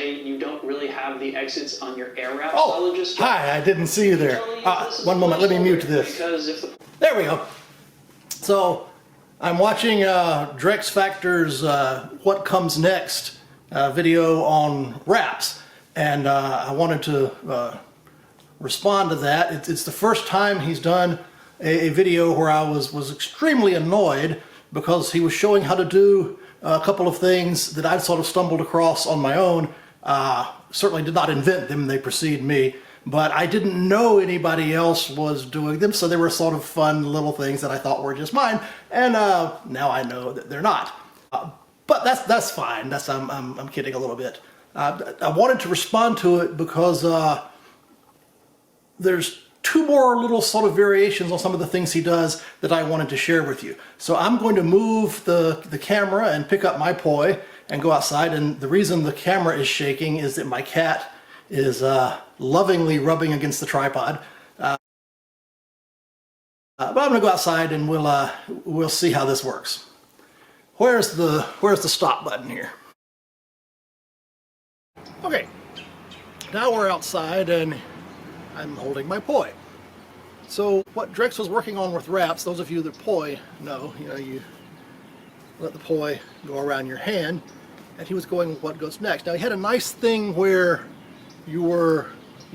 you don't really have the exits on your air wrap Oh, solid just hi, I didn't see you there. One moment, let me mute this. Because if the There we go. So, I'm watching Drex Factor's What Comes Next video on wraps, and I wanted to respond to that. It's the first time he's done a video where I was extremely annoyed because he was showing how to do a couple of things that I'd sort of stumbled across on my own. Certainly did not invent them, they precede me, but I didn't know anybody else was doing them, so they were sort of fun little things that I thought were just mine, and now I know that they're not. But that's fine. I'm kidding a little bit. I wanted to respond to it because there's two more little sort of variations on some of the things he does that I wanted to share with you. So I'm going to move the camera and pick up my poi and go outside, and the reason the camera is shaking is that my cat is lovingly rubbing against the tripod. But I'm going to go outside and we'll see how this works. Where's the stop button here? Okay, now we're outside and I'm holding my poi. So what Drex was working on with wraps, those of you that poi know, you let the poi go around your hand, and he was going with what goes next. Now he had a nice thing where you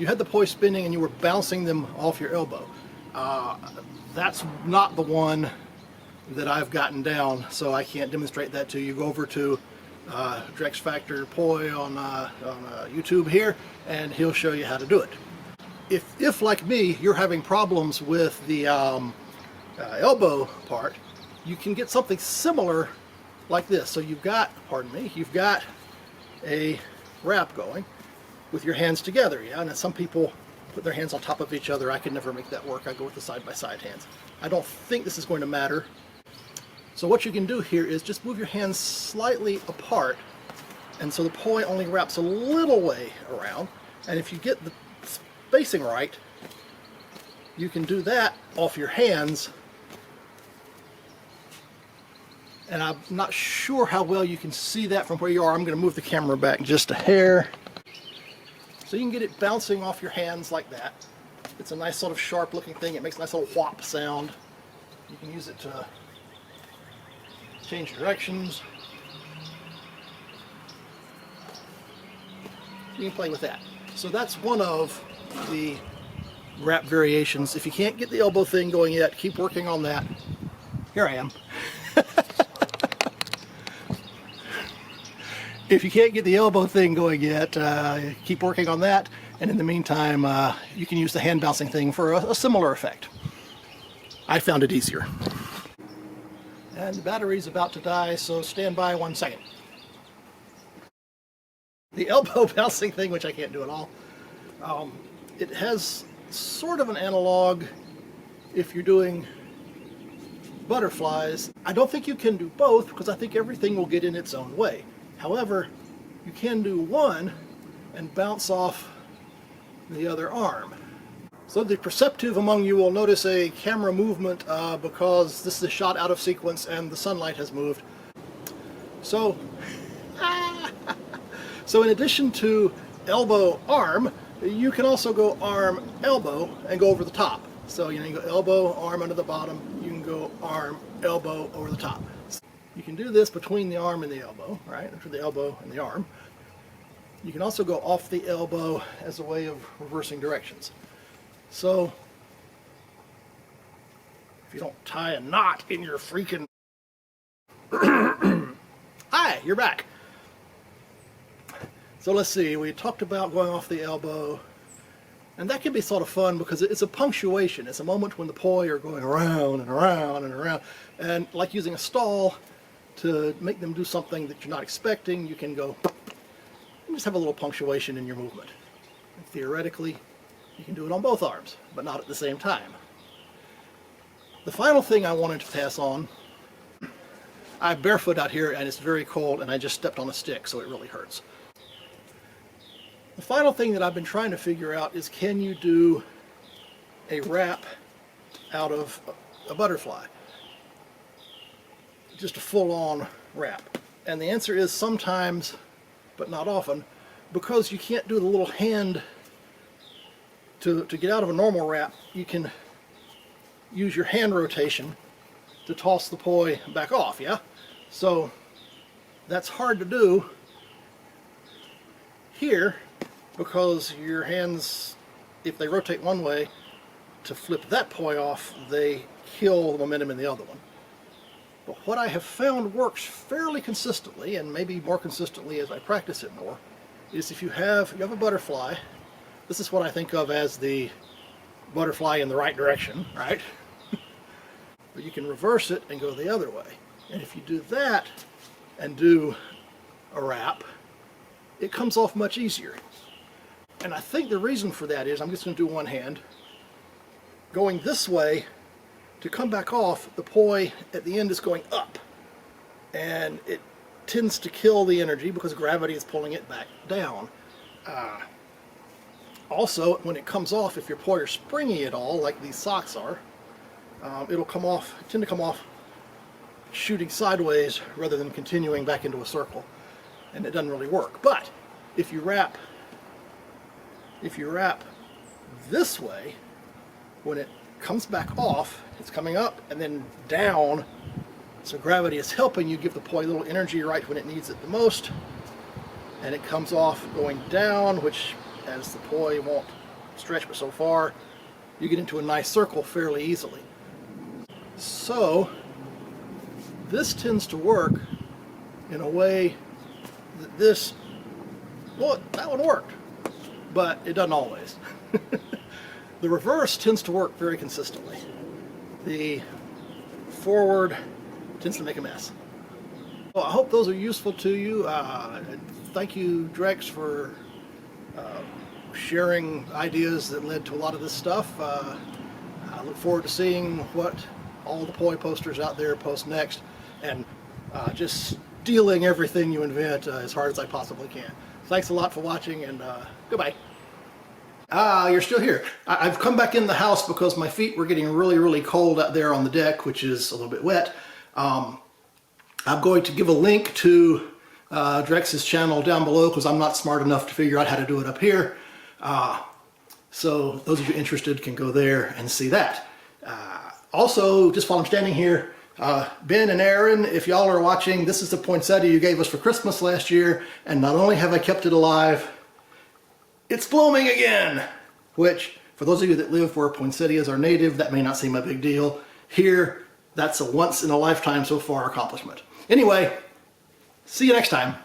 had the poi spinning and you were bouncing them off your elbow. That's not the one that I've gotten down, so I can't demonstrate that to you. Go over to Drex Factor Poi on YouTube here, and he'll show you how to do it. If like me, you're having problems with the elbow part, you can get something similar like this. So you've got, you've got a wrap going with your hands together, yeah? And some people put their hands on top of each other. I can never make that work. I go with the side-by-side hands. I don't think this is going to matter. So what you can do here is just move your hands slightly apart, and so the poi only wraps a little way around, and if you get the spacing right, you can do that off your hands. And I'm not sure how well you can see that from where you are. I'm going to move the camera back just a hair. So you can get it bouncing off your hands like that. It's a nice sort of sharp looking thing. It makes a nice little whop sound. You can use it to change directions. You can play with that. So that's one of the wrap variations. If you can't get the elbow thing going yet, keep working on that. Here I am. If you can't get the elbow thing going yet, keep working on that, and in the meantime you can use the hand bouncing thing for a similar effect. I found it easier. And the battery's about to die, so stand by 1 second. The elbow bouncing thing, which I can't do at all, it has sort of an analog if you're doing butterflies. I don't think you can do both because I think everything will get in its own way. However, you can do one and bounce off the other arm. So the perceptive among you will notice a camera movement because this is a shot out of sequence and the sunlight has moved. So, so in addition to elbow arm, you can also go arm elbow and go over the top. So you go elbow, arm under the bottom, you can go arm, elbow over the top. You can do this between the arm and the elbow, right? Between the elbow and the arm. You can also go off the elbow as a way of reversing directions. So, if you don't tie a knot in your freaking... Hi, you're back. So let's see, we talked about going off the elbow, and that can be sort of fun because it's a punctuation. It's a moment when the poi are going around and around and around, and like using a stall to make them do something that you're not expecting, you can go and just have a little punctuation in your movement. And theoretically, you can do it on both arms, but not at the same time. The final thing I wanted to pass on, I'm barefoot out here and it's very cold and I just stepped on a stick, so it really hurts. The final thing that I've been trying to figure out is, can you do a wrap out of a butterfly? Just a full-on wrap. And the answer is sometimes, but not often, because you can't do the little hand to get out of a normal wrap, you can use your hand rotation to toss the poi back off, yeah? So that's hard to do here because your hands, if they rotate one way to flip that poi off, they kill the momentum in the other one. But what I have found works fairly consistently, and maybe more consistently as I practice it more, is if you have a butterfly. This is what I think of as the butterfly in the right direction, right? But you can reverse it and go the other way. And if you do that and do a wrap, it comes off much easier. And I think the reason for that is, I'm just going to do one hand, going this way, to come back off, the poi at the end is going up. And it tends to kill the energy because gravity is pulling it back down. Also, when it comes off, if your poi are springy at all, like these socks are, it'll tend to come off shooting sideways rather than continuing back into a circle. And it doesn't really work. But if you wrap this way, when it comes back off, it's coming up and then down, so gravity is helping you give the poi a little energy right when it needs it the most, and it comes off going down, which, as the poi won't stretch but so far, you get into a nice circle fairly easily. So this tends to work in a way that that one worked, but it doesn't always. The reverse tends to work very consistently. The forward tends to make a mess. Well, I hope those are useful to you. Thank you, Drex, for sharing ideas that led to a lot of this stuff. I look forward to seeing what all the poi posters out there post next, and just stealing everything you invent as hard as I possibly can. Thanks a lot for watching, and goodbye. You're still here. I've come back in the house because my feet were getting really, really cold out there on the deck, which is a little bit wet. I'm going to give a link to Drex's channel down below because I'm not smart enough to figure out how to do it up here. So those of you interested can go there and see that. Also, just while I'm standing here, Ben and Aaron, if y'all are watching, this is the poinsettia you gave us for Christmas last year, and not only have I kept it alive, it's blooming again! Which, for those of you that live where poinsettias are native, that may not seem a big deal. Here, that's a once-in-a-lifetime so far accomplishment. Anyway, see you next time.